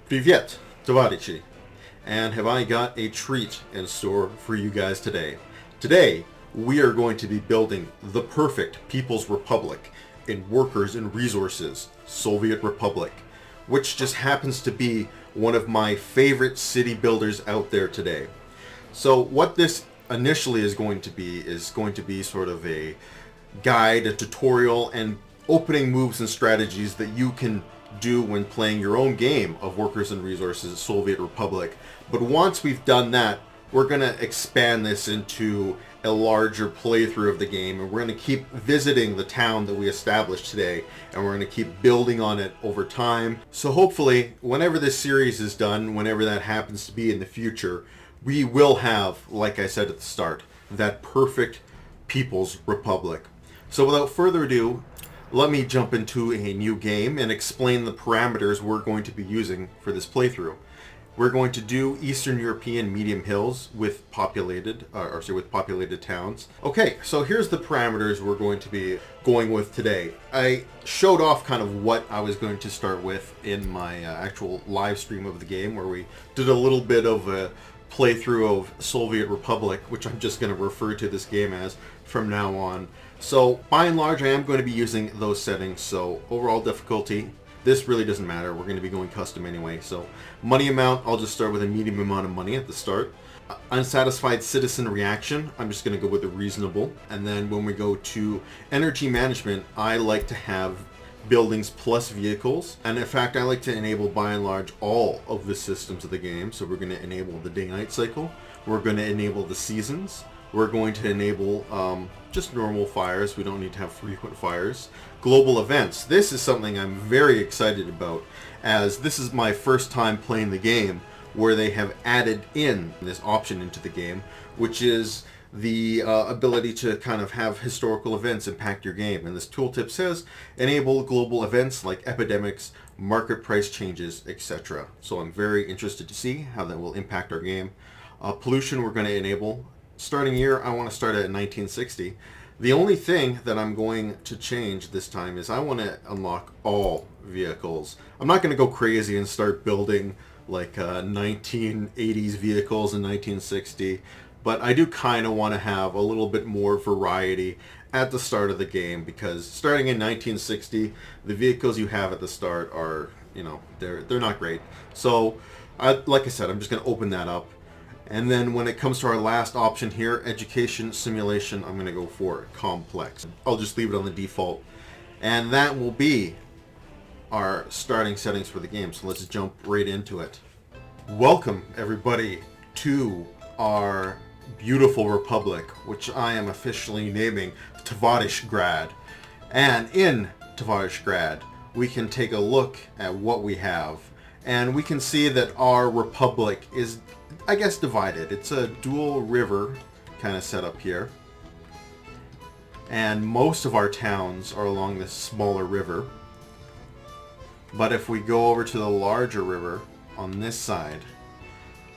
Привет, Tovarishgrad, and have I got a treat in store for you guys today. Today, we are going to be building the perfect People's Republic in Workers and Resources, Soviet Republic, which just happens to be one of my favorite city builders out there today. So what this initially is going to be sort of a guide, a tutorial, and opening moves and strategies that you can do when playing your own game of Workers and Resources Soviet Republic. But once we've done that, we're going to expand this into a larger playthrough of the game, and we're going to keep visiting the town that we established today, and we're going to keep building on it over time. So hopefully, whenever this series is done, whenever that happens to be in the future, we will have, like I said at the start, that perfect People's Republic. So without further ado, let me jump into a new game and explain the parameters we're going to be using for this playthrough. We're going to do Eastern European medium hills with populated towns. Okay, so here's the parameters we're going to be going with today. I showed off kind of what I was going to start with in my actual live stream of the game, where we did a little bit of a playthrough of Soviet Republic, which I'm just going to refer to this game as from now on. So by and large, I am going to be using those settings. So overall difficulty, this really doesn't matter. We're going to be going custom anyway. So money amount, I'll just start with a medium amount of money at the start. Unsatisfied citizen reaction, I'm just going to go with a reasonable. And then when we go to energy management, I like to have buildings plus vehicles. And in fact, I like to enable by and large all of the systems of the game. So we're going to enable the day-night cycle. We're going to enable the seasons. We're going to enable just normal fires. We don't need to have frequent fires. Global events. This is something I'm very excited about, as this is my first time playing the game where they have added in this option into the game, which is the ability to kind of have historical events impact your game. And this tooltip says enable global events like epidemics, market price changes, etc. So I'm very interested to see how that will impact our game. Pollution we're going to enable. Starting year, I want to start at 1960. The only thing that I'm going to change this time is I want to unlock all vehicles. I'm not going to go crazy and start building like 1980s vehicles in 1960, but I do kind of want to have a little bit more variety at the start of the game, because starting in 1960, the vehicles you have at the start are, they're not great. So, like I said, I'm just going to open that up. And then when it comes to our last option here, education simulation, I'm going to go for complex. I'll just leave it on the default. And that will be our starting settings for the game. So let's jump right into it. Welcome everybody to our beautiful republic, which I am officially naming Tovarishgrad. And in Tovarishgrad, we can take a look at what we have. And we can see that our republic is, I guess, divided. It's a dual river kind of setup here. And most of our towns are along this smaller river. But if we go over to the larger river on this side,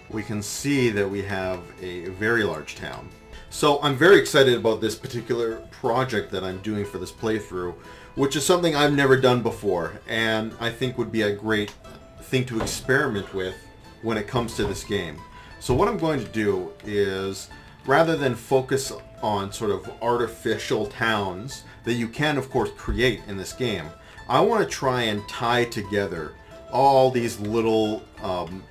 we can see that we have a very large town. So I'm very excited about this particular project that I'm doing for this playthrough, which is something I've never done before, and I think would be a great thing to experiment with when it comes to this game. So what I'm going to do is, rather than focus on sort of artificial towns that you can of course create in this game, I want to try and tie together all these little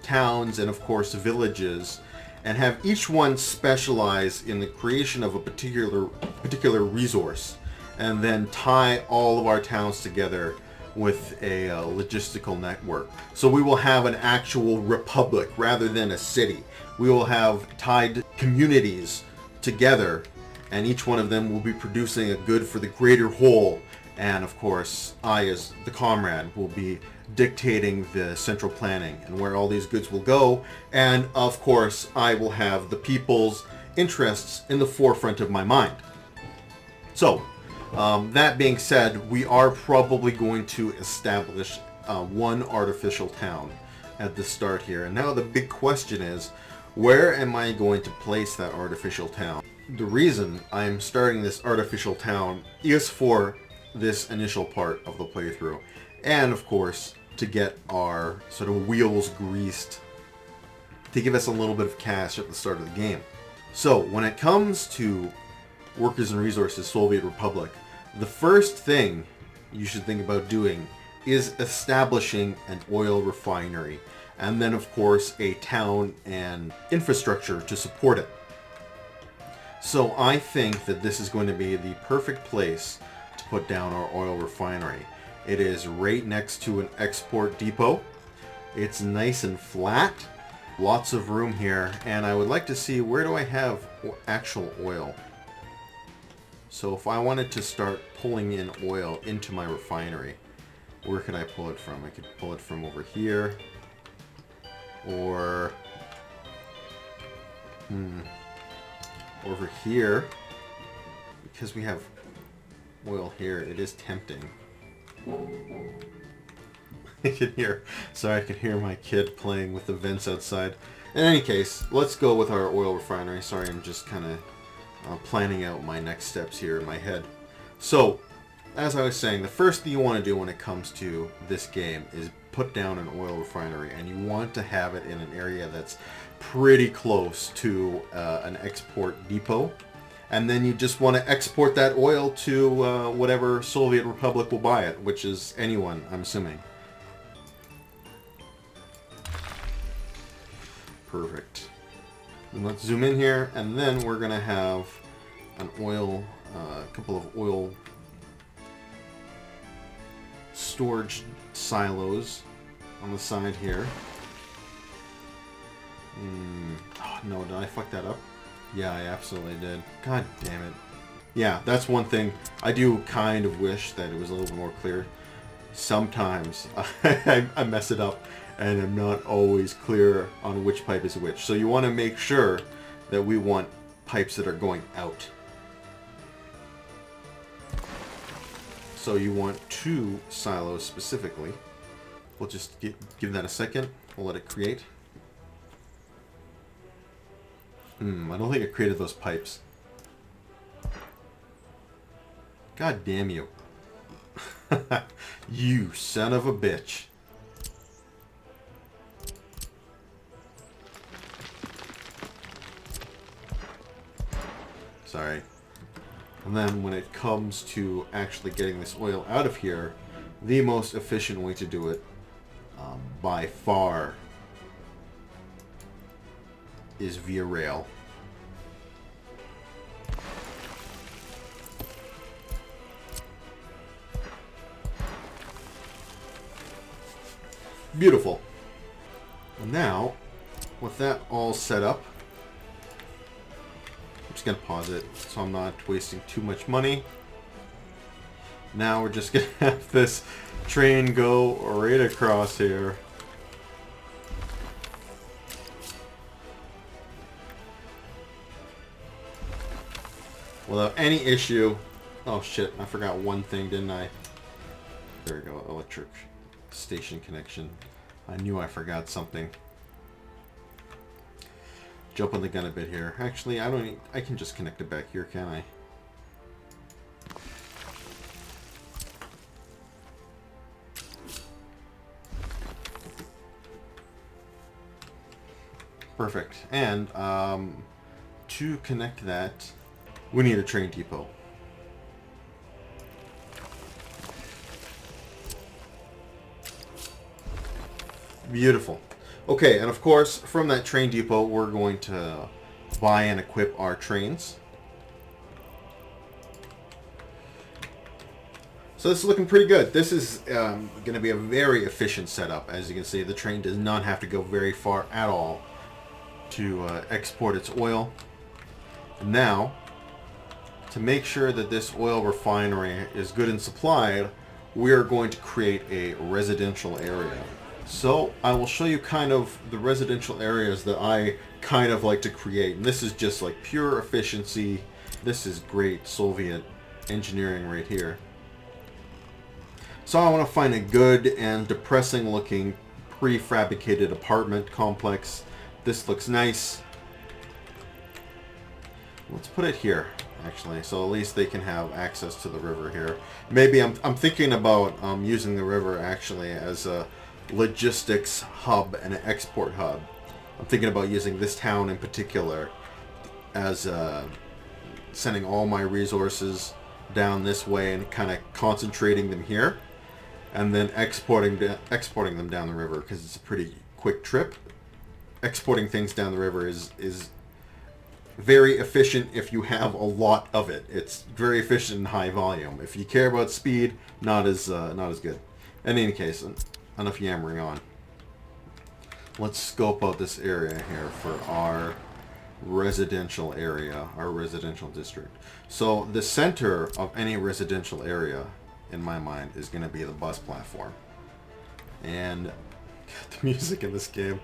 towns and of course villages, and have each one specialize in the creation of a particular resource, and then tie all of our towns together with a logistical network. So we will have an actual republic rather than a city. We will have tied communities together, and each one of them will be producing a good for the greater whole. And of course, I, as the comrade, will be dictating the central planning and where all these goods will go. And of course, I will have the people's interests in the forefront of my mind. So, that being said, we are probably going to establish one artificial town at the start here. And now the big question is, where am I going to place that artificial town? The reason I'm starting this artificial town is for this initial part of the playthrough. And of course, to get our sort of wheels greased, to give us a little bit of cash at the start of the game. So when it comes to Workers and Resources Soviet Republic, the first thing you should think about doing is establishing an oil refinery, and then of course a town and infrastructure to support it. So I think that this is going to be the perfect place to put down our oil refinery. It is right next to an export depot. It's nice and flat, lots of room here, and I would like to see, where do I have actual oil? So if I wanted to start pulling in oil into my refinery, where could I pull it from? I could pull it from over here, or over here, because we have oil here. It is tempting. I can hear my kid playing with the vents outside. In any case, let's go with our oil refinery. Sorry, I'm just kind of planning out my next steps here in my head. So, as I was saying, the first thing you want to do when it comes to this game is put down an oil refinery, and you want to have it in an area that's pretty close to an export depot. And then you just want to export that oil to whatever Soviet Republic will buy it, which is anyone, I'm assuming. Perfect. And let's zoom in here, and then we're going to have an oil, a couple of oil storage silos on the side here. Oh, no, did I fuck that up? Yeah, I absolutely did. God damn it. Yeah, that's one thing. I do kind of wish that it was a little bit more clear. Sometimes I mess it up, and I'm not always clear on which pipe is which. So you want to make sure that we want pipes that are going out. So you want 2 silos specifically. We'll just give that a second. We'll let it create. I don't think it created those pipes. God damn you. You son of a bitch. Sorry. And then when it comes to actually getting this oil out of here, the most efficient way to do it, by far, is via rail. Beautiful. And now, with that all set up, I'm just going to pause it so I'm not wasting too much money. Now we're just going to have this train go right across here. Without any issue. Oh shit, I forgot one thing, didn't I? There we go, electric station connection. I knew I forgot something. Jumping the gun a bit here. Actually, I can just connect it back here, can I? Perfect. And to connect that, we need a train depot. Beautiful. Okay, and of course, from that train depot, we're going to buy and equip our trains. So this is looking pretty good. This is going to be a very efficient setup. As you can see, the train does not have to go very far at all to export its oil. Now, to make sure that this oil refinery is good and supplied, we are going to create a residential area. So I will show you kind of the residential areas that I kind of like to create. And this is just like pure efficiency. This is great Soviet engineering right here. So I want to find a good and depressing looking prefabricated apartment complex. This looks nice. Let's put it here, actually, so at least they can have access to the river here. Maybe I'm thinking about using the river actually as a logistics hub and an export hub. I'm thinking about using this town in particular as sending all my resources down this way and kind of concentrating them here, and then exporting them down the river, because it's a pretty quick trip. Exporting things down the river is very efficient if you have a lot of it. It's very efficient in high volume. If you care about speed, not as good. In any case, enough yammering on. Let's scope out this area here for our residential area, our residential district. So the center of any residential area, in my mind, is going to be the bus platform. And the music in this game,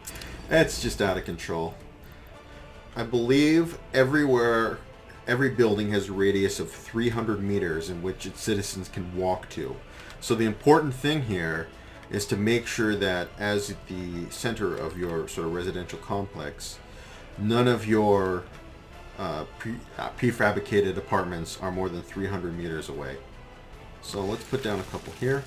it's just out of control. I believe every building has a radius of 300 meters in which its citizens can walk to. So the important thing here is to make sure that as the center of your sort of residential complex, none of your prefabricated apartments are more than 300 meters away. So let's put down a couple here.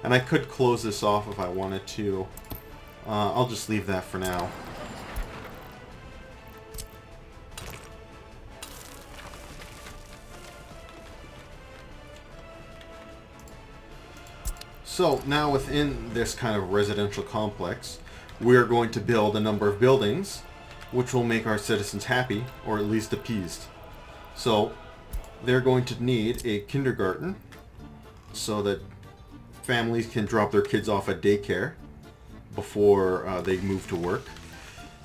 And I could close this off if I wanted to. I'll just leave that for now. So now within this kind of residential complex, we're going to build a number of buildings which will make our citizens happy, or at least appeased. So they're going to need a kindergarten so that families can drop their kids off at daycare before they move to work.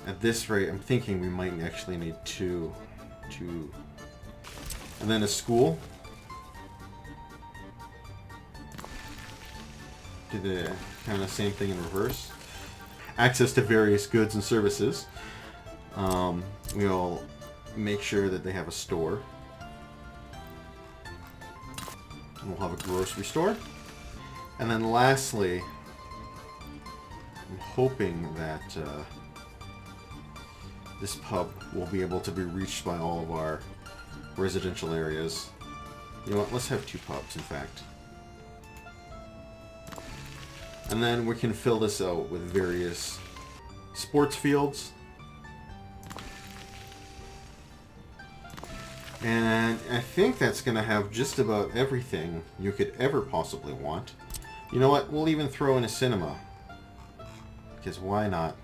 At this rate, I'm thinking we might actually need two. And then a school. Do the kind of same thing in reverse. Access to various goods and services. We'll make sure that they have a store. We'll have a grocery store. And then lastly, I'm hoping that this pub will be able to be reached by all of our residential areas. You know what, let's have two pubs, in fact. And then we can fill this out with various sports fields. And I think that's going to have just about everything you could ever possibly want. You know what? We'll even throw in a cinema. Because why not?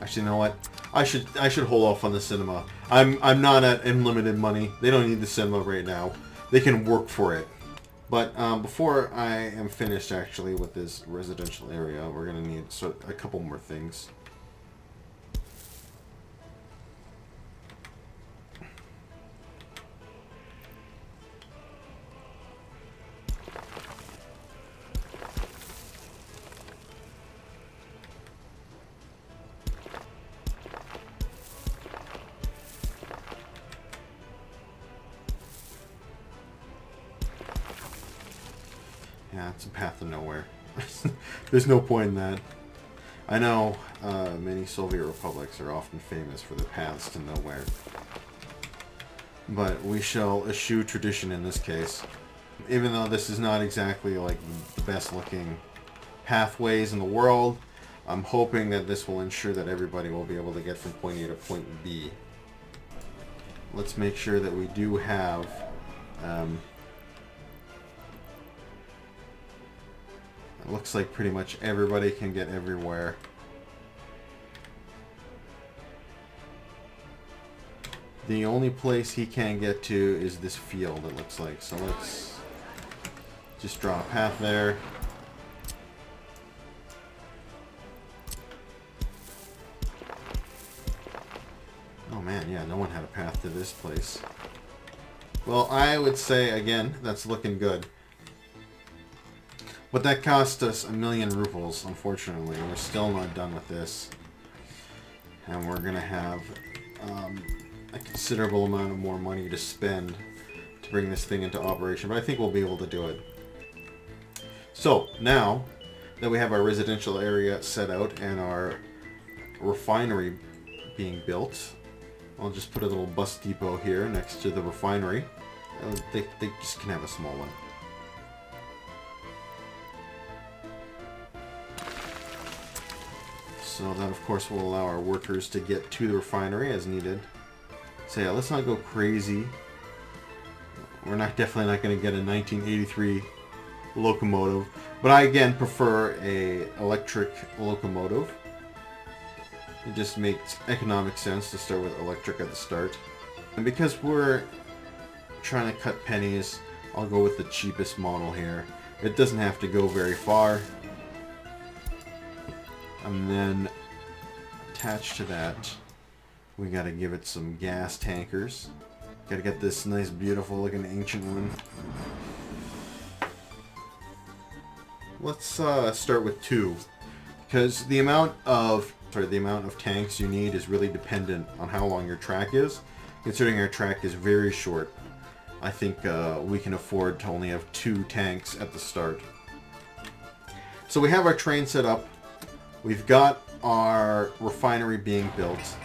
Actually, you know what? I should hold off on the cinema. I'm not at unlimited money. They don't need the cinema right now. They can work for it. But before I am finished, actually, with this residential area, we're going to need a couple more things. Yeah, it's a path to nowhere. There's no point in that. I know many Soviet republics are often famous for their paths to nowhere. But we shall eschew tradition in this case. Even though this is not exactly like the best looking pathways in the world, I'm hoping that this will ensure that everybody will be able to get from point A to point B. Let's make sure that we do have it looks like pretty much everybody can get everywhere. The only place he can't get to is this field, it looks like. So let's just draw a path there. Oh man, yeah, no one had a path to this place. Well, I would say, again, that's looking good. But that cost us 1,000,000 rubles, unfortunately. We're still not done with this. And we're going to have a considerable amount of more money to spend to bring this thing into operation. But I think we'll be able to do it. So, now that we have our residential area set out and our refinery being built, I'll just put a little bus depot here next to the refinery. They just can have a small one. So that, of course, will allow our workers to get to the refinery as needed. So yeah, let's not go crazy. We're definitely not going to get a 1983 locomotive, but I again prefer a electric locomotive. It just makes economic sense to start with electric at the start. And because we're trying to cut pennies, I'll go with the cheapest model here. It doesn't have to go very far. And then attached to that, we gotta give it some gas tankers. Gotta get this nice, beautiful looking ancient one. Let's start with 2, because the amount of tanks you need is really dependent on how long your track is. Considering our track is very short, I think we can afford to only have 2 tanks at the start. So we have our train set up. We've got our refinery being built.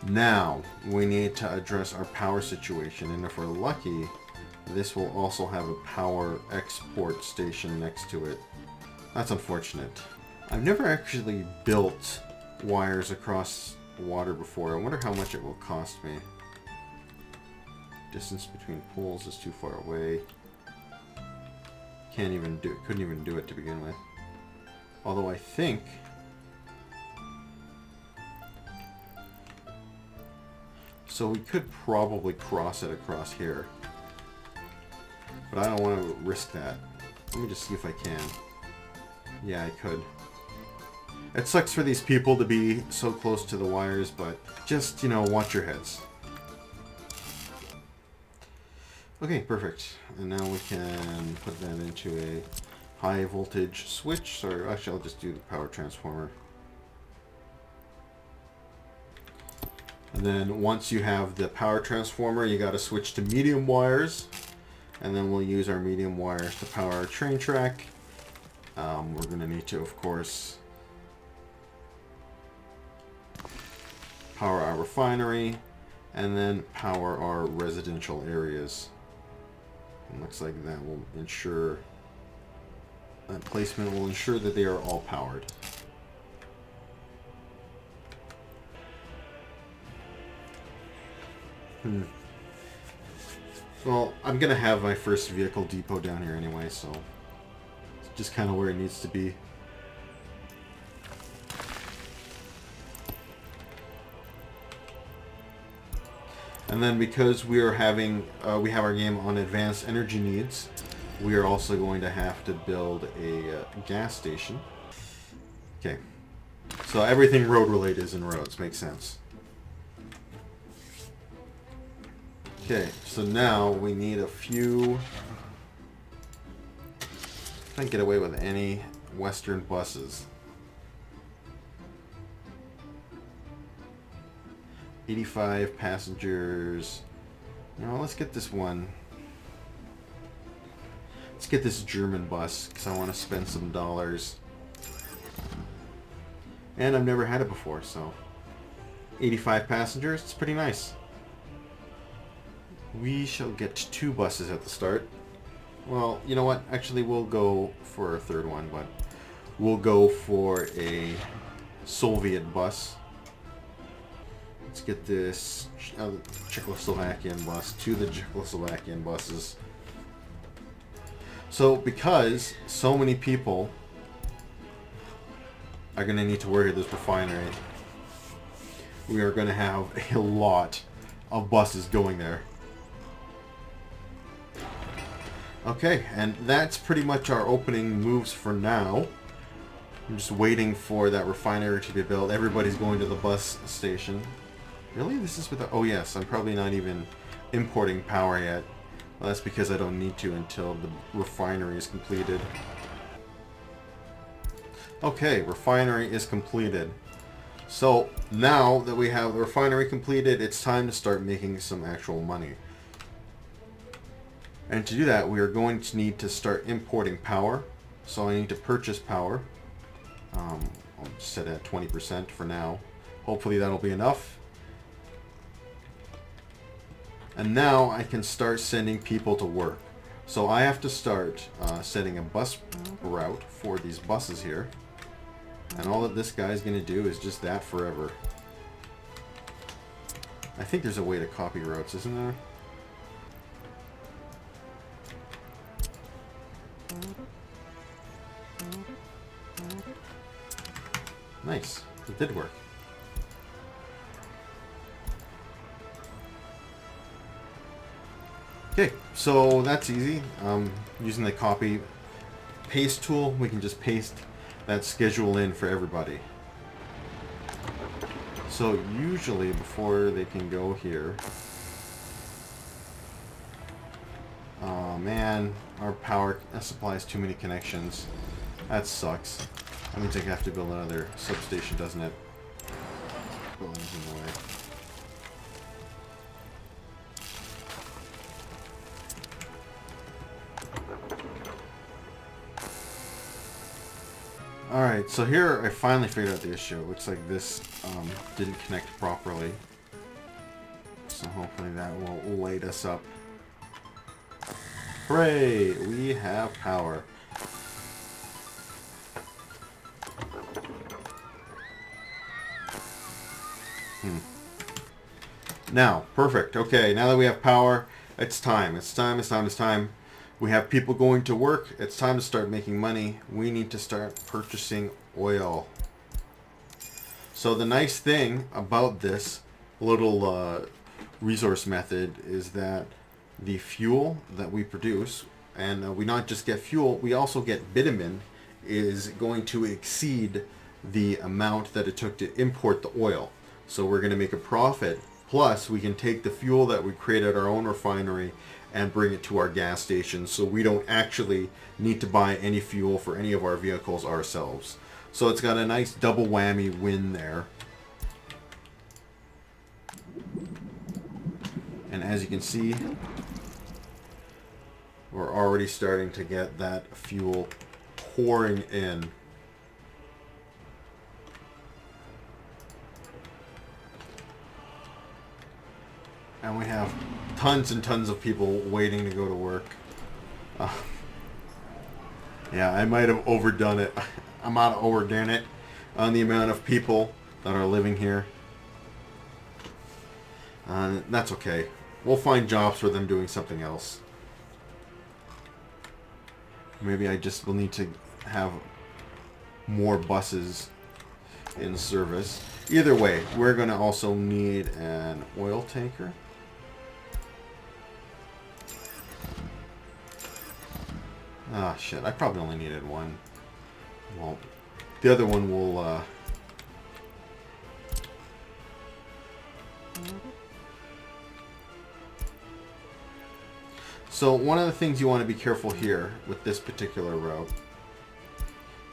Now we need to address our power situation, and if we're lucky, this will also have a power export station next to it. That's unfortunate. I've never actually built wires across water before. I wonder how much it will cost me. Distance between poles is too far away. Couldn't even do it to begin with. Although I think so we could probably cross it across here. But I don't want to risk that. Let me just see if I can. Yeah, I could. It sucks for these people to be so close to the wires, but just, watch your heads. Okay, perfect. And now we can put that into a high voltage switch. Sorry, actually I'll just do the power transformer. And then once you have the power transformer, you got to switch to medium wires. And then we'll use our medium wires to power our train track. We're going to need to, of course, power our refinery and then power our residential areas. And looks like that will ensure, that placement will ensure that they are all powered. Well, I'm going to have my first vehicle depot down here anyway, so it's just kind of where it needs to be. And then because we are having, we have our game on advanced energy needs, we are also going to have to build a gas station. Okay, so everything road related is in roads, makes sense. Okay, so now we need a few. Can't get away with any Western buses. 85 passengers. No, let's get this one. Let's get this German bus because I want to spend some dollars. And I've never had it before, so 85 passengers. It's pretty nice. We shall get 2 buses at the start. Well, you know what? Actually, we'll go for a third one, but we'll go for a Soviet bus. Let's get this Czechoslovakian bus, 2 of the Czechoslovakian buses. So, because so many people are going to need to work at this refinery, we are going to have a lot of buses going there. Okay, and that's pretty much our opening moves for now. I'm just waiting for that refinery to be built. Everybody's going to the bus station. Really? This is with... Oh yes, I'm probably not even importing power yet. Well, that's because I don't need to until the refinery is completed. Okay, refinery is completed. So, now that we have the refinery completed, it's time to start making some actual money. And to do that, we are going to need to start importing power. So I need to purchase power. I'll set it at 20% for now. Hopefully that'll be enough. And now I can start sending people to work. So I have to start setting a bus route for these buses here. And all that this guy's going to do is just that forever. I think there's a way to copy routes, isn't there? Nice. It did work. Okay, so that's easy. Using the copy paste tool, we can just paste that schedule in for everybody. So usually before they can go here... Oh man, our power supplies too many connections. That sucks. That means I have to build another substation, doesn't it? Building's in the way. Alright, so here I finally figured out the issue. It looks like this didn't connect properly. So hopefully that will light us up. Hooray! We have power. Now, perfect. Okay, now that we have power, it's time. It's time. We have people going to work. It's time to start making money. We need to start purchasing oil. So the nice thing about this little resource method is that the fuel that we produce, and we not just get fuel, we also get bitumen, is going to exceed the amount that it took to import the oil. So we're going to make a profit. Plus, we can take the fuel that we create at our own refinery and bring it to our gas stations, so we don't actually need to buy any fuel for any of our vehicles ourselves. So it's got a nice double whammy win there. And as you can see, we're already starting to get that fuel pouring in. And we have tons and tons of people waiting to go to work. Yeah, I might have overdone it. I might have overdone it on the amount of people that are living here. That's okay. We'll find jobs for them doing something else. Maybe I just will need to have more buses in service. Either way, we're going to also need an oil tanker. Ah, shit. I probably only needed one. Well, the other one will... So one of the things you want to be careful here with this particular route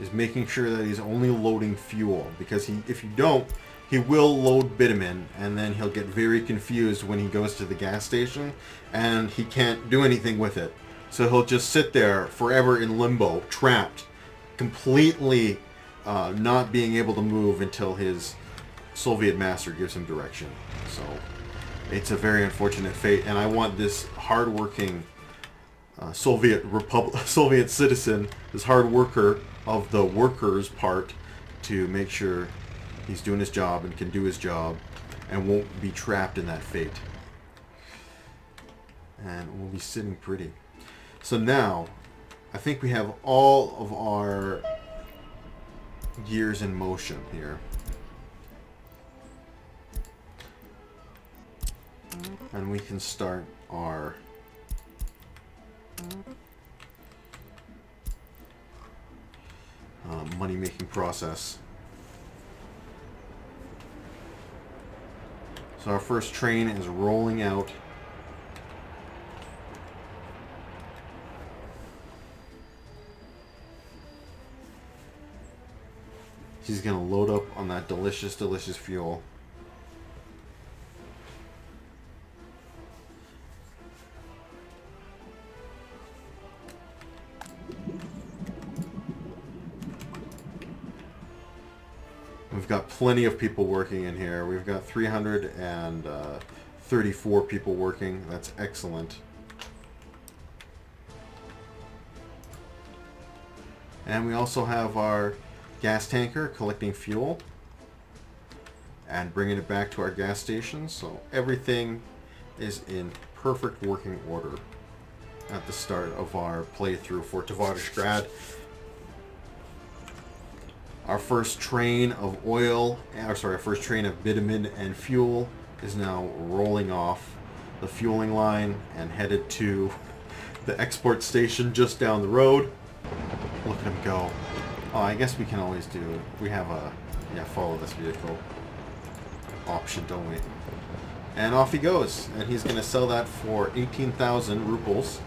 is making sure that he's only loading fuel, because if you don't, he will load bitumen, and then he'll get very confused when he goes to the gas station, and he can't do anything with it. So he'll just sit there forever in limbo, trapped, completely not being able to move until his Soviet master gives him direction. So it's a very unfortunate fate, and I want this hardworking Soviet citizen, this hard worker of the workers part, to make sure he's doing his job and can do his job and won't be trapped in that fate. And we'll be sitting pretty. So now, I think we have all of our gears in motion here. And we can start our money-making process. So our first train is rolling out. He's going to load up on that delicious, delicious fuel. We've got plenty of people working in here. We've got 330 34 people working. That's excellent. And we also have our gas tanker collecting fuel and bringing it back to our gas station. So everything is in perfect working order at the start of our playthrough for Tovarishgrad. Our first train of oil, our first train of bitumen and fuel is now rolling off the fueling line and headed to the export station just down the road. Look at him go. Oh, I guess we can always do, we have a, follow this vehicle option, don't we? And off he goes. And he's going to sell that for 18,000 rubles.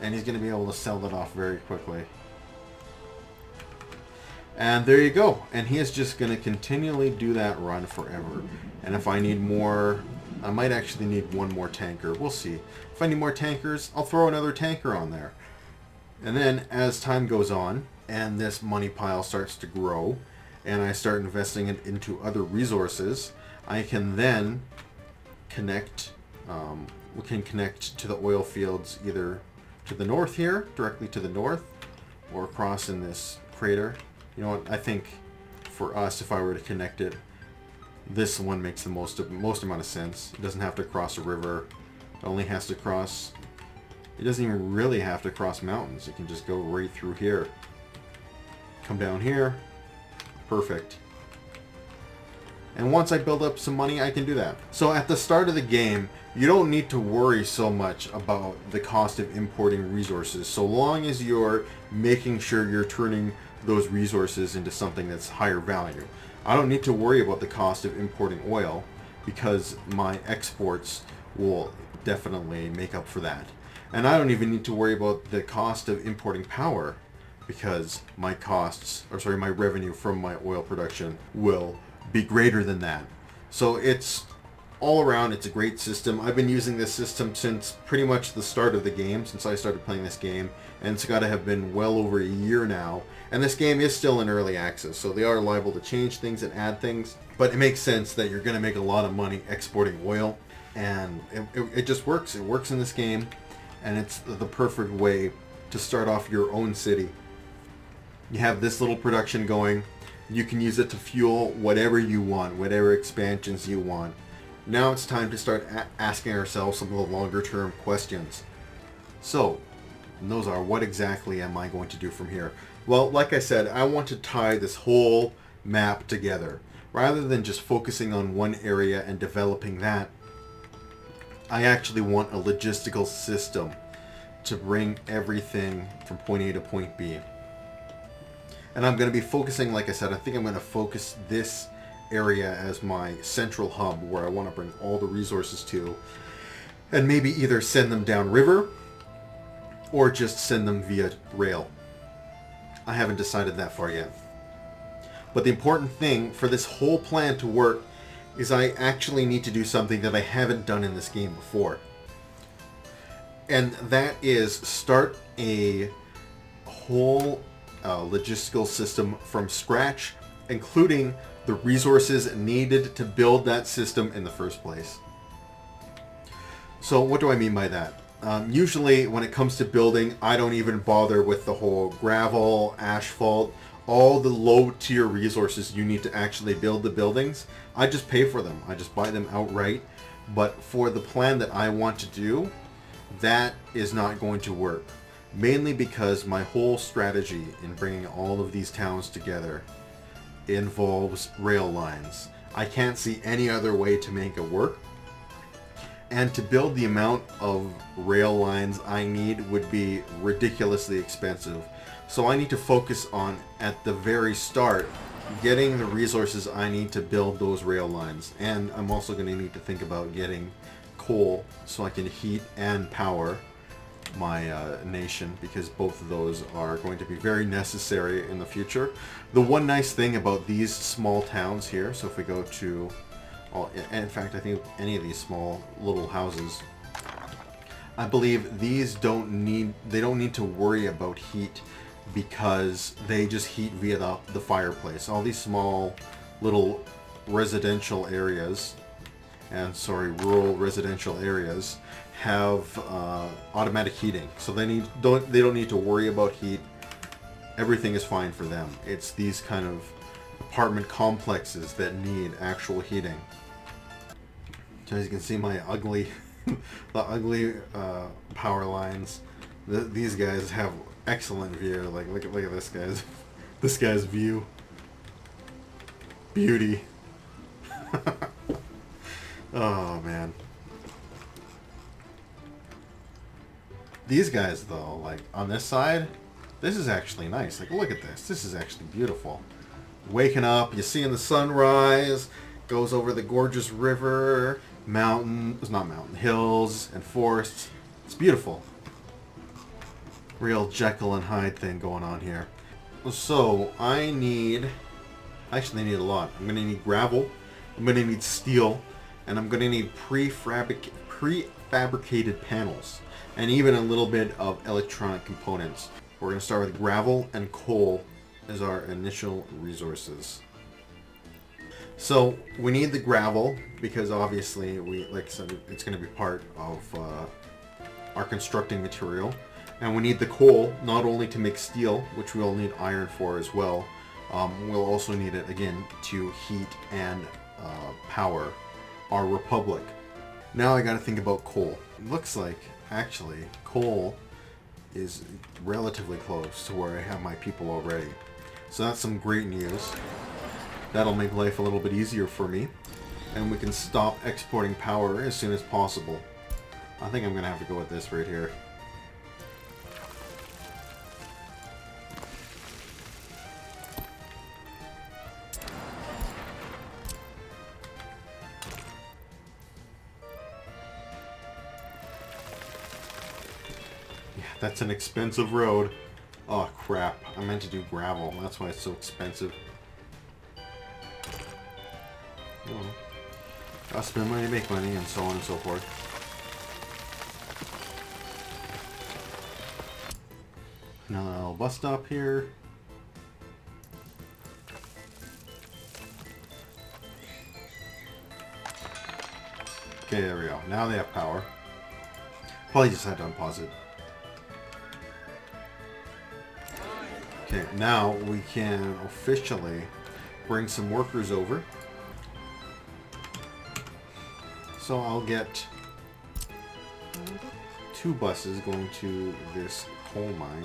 And he's going to be able to sell that off very quickly. And there you go. And he is just going to continually do that run forever. And if I need more, I might actually need one more tanker. We'll see. If I need more tankers, I'll throw another tanker on there. And then as time goes on, and this money pile starts to grow, and I start investing it into other resources, I can then connect, we can connect to the oil fields either to the north here, directly to the north, or across in this crater. You know what, I think for us, if I were to connect it, this one makes the most amount of sense. It doesn't have to cross a river. It only has to cross, it doesn't even really have to cross mountains. It can just go right through here. Come down here. Perfect. And once I build up some money, I can do that. So at the start of the game, you don't need to worry so much about the cost of importing resources, so long as you're making sure you're turning those resources into something that's higher value. I don't need to worry about the cost of importing oil because my exports will definitely make up for that. And I don't even need to worry about the cost of importing power because my my revenue from my oil production will be greater than that. So it's all around, it's a great system. I've been using this system since pretty much the start of the game, since I started playing this game, and it's got to have been well over a year now. And this game is still in early access, so they are liable to change things and add things. But it makes sense that you're going to make a lot of money exporting oil, and it just works. It works in this game, and it's the perfect way to start off your own city. You have this little production going. You can use it to fuel whatever you want, whatever expansions you want. Now it's time to start asking ourselves some of the longer term questions. So, those are, what exactly am I going to do from here? Well, like I said, I want to tie this whole map together. Rather than just focusing on one area and developing that, I actually want a logistical system to bring everything from point A to point B. And I'm going to be focusing, like I said, I think I'm going to focus this area as my central hub where I want to bring all the resources to, and maybe either send them downriver or just send them via rail. I haven't decided that far yet. But the important thing for this whole plan to work is I actually need to do something that I haven't done in this game before. And that is start a whole logistical system from scratch, including the resources needed to build that system in the first place. So what do I mean by that? Usually when it comes to building, I don't even bother with the whole gravel, asphalt, all the low tier resources you need to actually build the buildings. I just pay for them. I just buy them outright. But for the plan that I want to do, that is not going to work. Mainly because my whole strategy in bringing all of these towns together involves rail lines. I can't see any other way to make it work. And to build the amount of rail lines I need would be ridiculously expensive. So I need to focus on, at the very start, getting the resources I need to build those rail lines. And I'm also going to need to think about getting coal so I can heat and power my nation, because both of those are going to be very necessary in the future. The one nice thing about these small towns here, so if we go to, in fact I think any of these small little houses, I believe these don't need to worry about heat because they just heat via the fireplace. All these small little residential areas, and rural residential areas have automatic heating, so they don't need to worry about heat. Everything is fine for them. It's these kind of apartment complexes that need actual heating. So as you can see, my ugly, the ugly power lines. These guys have excellent view. Like look at this guy's view. Beauty. Oh man. These guys though, like on this side, this is actually nice. Like look at this. This is actually beautiful. Waking up, you seeing the sunrise, goes over the gorgeous river, hills and forests. It's beautiful. Real Jekyll and Hyde thing going on here. So I need a lot. I'm gonna need gravel, I'm gonna need steel, and I'm gonna need prefabricated panels, and even a little bit of electronic components. We're gonna start with gravel and coal as our initial resources. So we need the gravel because obviously like I said, it's going to be part of our constructing material, and we need the coal not only to make steel, which we'll need iron for as well. We'll also need it again to heat and power our republic. Now I got to think about coal. It looks like actually coal is relatively close to where I have my people already. So that's some great news. That'll make life a little bit easier for me, and we can stop exporting power as soon as possible. I think I'm gonna have to go with this right here. Yeah, that's an expensive road. Oh crap, I meant to do gravel. That's why it's so expensive. Oh. Gotta spend money to make money, and so on and so forth. Another little bus stop here. Okay, there we go. Now they have power. Probably just had to unpause it. Okay, now we can officially bring some workers over. So I'll get 2 buses going to this coal mine.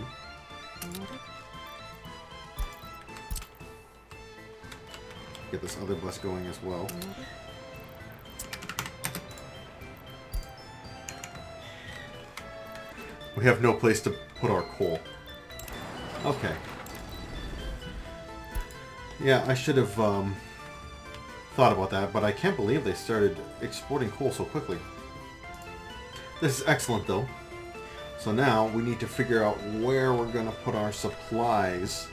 Get this other bus going as well. We have no place to put our coal. Okay. Yeah, I should have thought about that, but I can't believe they started exporting coal so quickly. This is excellent though. So now we need to figure out where we're going to put our supplies,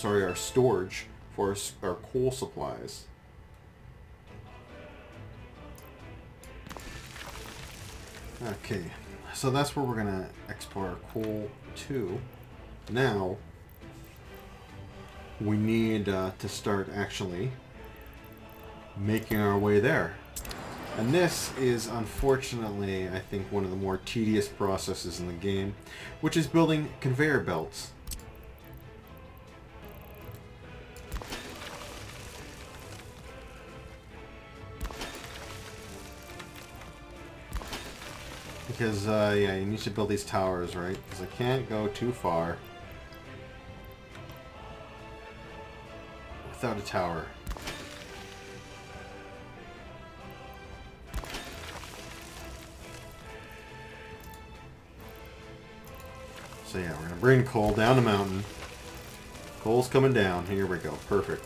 our storage for our coal supplies. Okay, so that's where we're going to export our coal to. Now we need to start actually making our way there. And this is unfortunately, I think, one of the more tedious processes in the game, which is building conveyor belts. Because, yeah, you need to build these towers, right? Because I can't go too far without a tower. So yeah, we're going to bring coal down the mountain. Coal's coming down. Here we go. Perfect.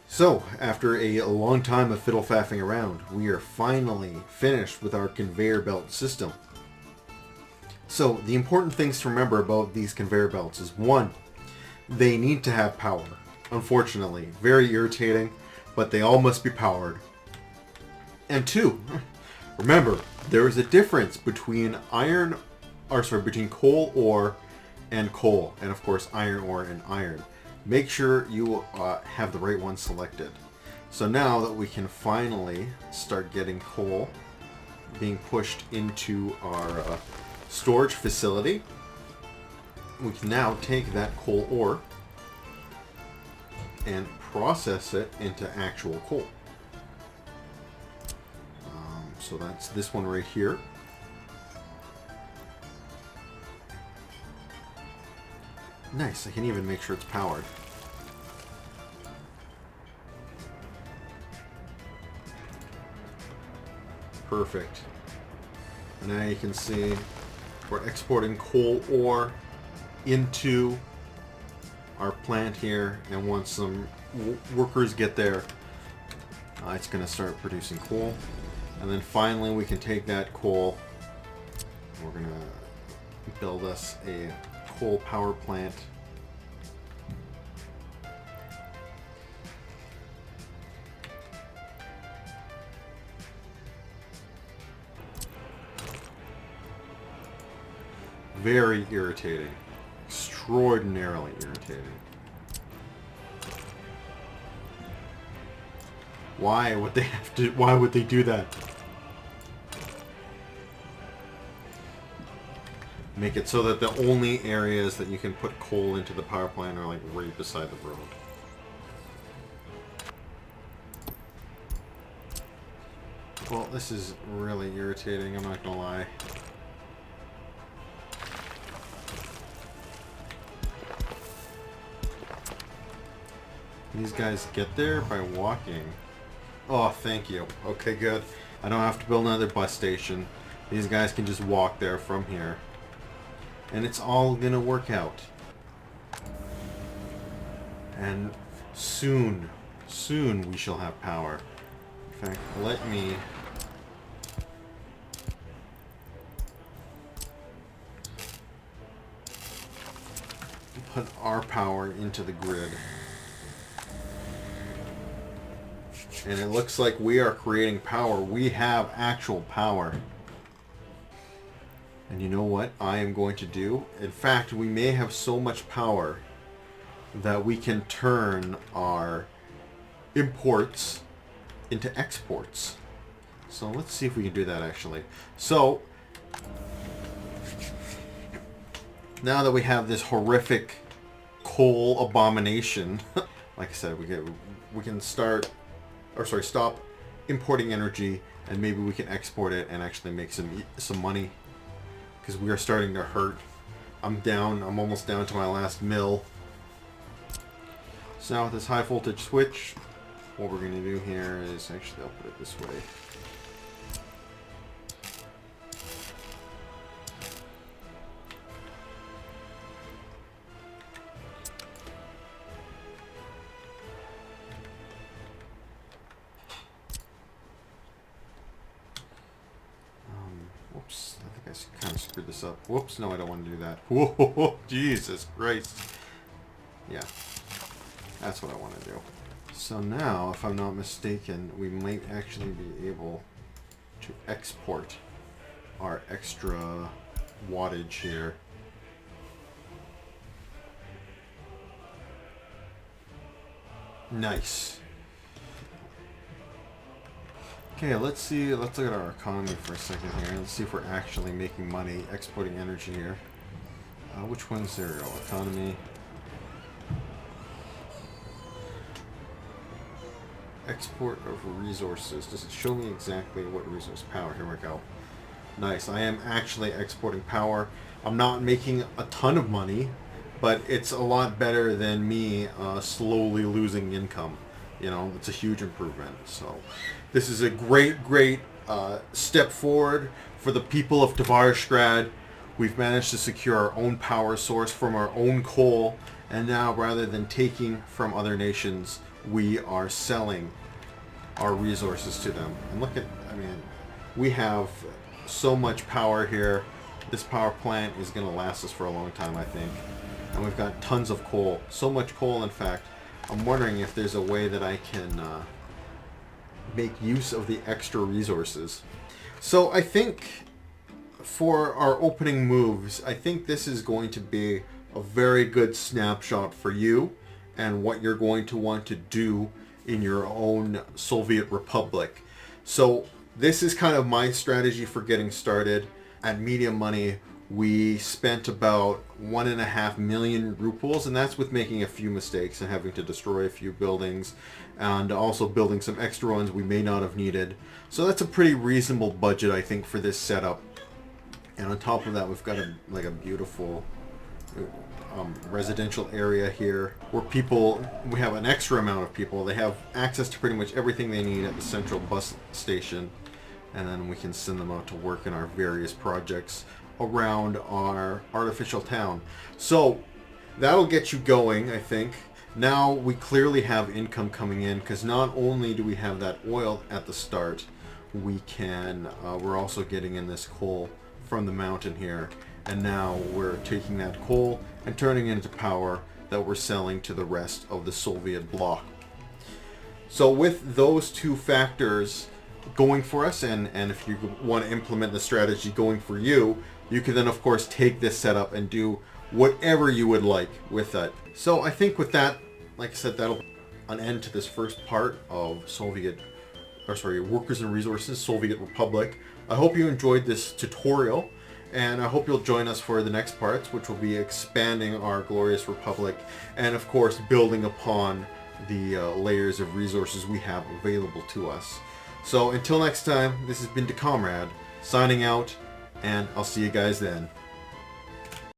So, after a long time of fiddle-faffing around, we are finally finished with our conveyor belt system. So, the important things to remember about these conveyor belts is, 1, they need to have power. Unfortunately, very irritating, but they all must be powered. And 2, remember, there is a difference between iron or sorry, between coal ore and coal, and of course iron ore and iron. Make sure you have the right one selected. So now that we can finally start getting coal being pushed into our storage facility, we can now take that coal ore and process it into actual coal. So that's this one right here. Nice, I can even make sure it's powered. Perfect. Now you can see we're exporting coal ore into our plant here, and once some workers get there, it's going to start producing coal. And then finally we can take that coal, we're going to build us a coal power plant. Very irritating. Extraordinarily irritating. Why would they have to? Why would they do that? Make it so that the only areas that you can put coal into the power plant are like right beside the road. Well, this is really irritating, I'm not gonna lie. These guys get there by walking. Oh, thank you. Okay, good. I don't have to build another bus station. These guys can just walk there from here. And it's all gonna work out. And soon we shall have power. In fact, let me put our power into the grid. And it looks like we are creating power. We have actual power. And you know what I am going to do? In fact, we may have so much power that we can turn our imports into exports. So let's see if we can do that actually. So now that we have this horrific coal abomination, like I said, we can start, or sorry, stop importing energy, and maybe we can export it and actually make some money, because we are starting to hurt. I'm almost down to my last mill. So now with this high voltage switch, what we're going to do here is, actually I'll put it this way. Whoops, I think I kind of screwed this up. Whoops, no, I don't want to do that. Whoa, Jesus Christ. Yeah, that's what I want to do. So now, if I'm not mistaken, we might actually be able to export our extra wattage here. Nice. Okay, let's look at our economy for a second here. Let's see if we're actually making money exporting energy here. Which one's there? Economy. Export of resources. Does it show me exactly what resource? Power. Here we go. Nice. I am actually exporting power. I'm not making a ton of money, but it's a lot better than me slowly losing income. You know, it's a huge improvement. So this is a great step forward for the people of Tovarishgrad. We've managed to secure our own power source from our own coal, and now rather than taking from other nations, we are selling our resources to them. And look at, I mean, we have so much power here. This power plant is going to last us for a long time, I think. And we've got tons of coal. So much coal, in fact. I'm wondering if there's a way that I can make use of the extra resources. So I think for our opening moves, I think this is going to be a very good snapshot for you and what you're going to want to do in your own Soviet Republic. So this is kind of my strategy for getting started. At Media Money, we spent about 1.5 million rubles, and that's with making a few mistakes and having to destroy a few buildings and also building some extra ones we may not have needed. So that's a pretty reasonable budget, I think, for this setup. And on top of that, we've got a beautiful residential area here where we have an extra amount of people. They have access to pretty much everything they need at the central bus station, and then we can send them out to work in our various projects around our artificial town. So that'll get you going, I think. Now we clearly have income coming in, because not only do we have that oil at the start, we're also getting in this coal from the mountain here, and now we're taking that coal and turning it into power that we're selling to the rest of the Soviet bloc. So with those two factors going for us, and if you want to implement the strategy going for you, you can then of course take this setup and do whatever you would like with that. So I think with that, like I said, that'll an end to this first part of Workers and Resources, Soviet Republic. I hope you enjoyed this tutorial, and I hope you'll join us for the next parts, which will be expanding our glorious republic and of course building upon the layers of resources we have available to us. So until next time, this has been Comrade signing out, and I'll see you guys then.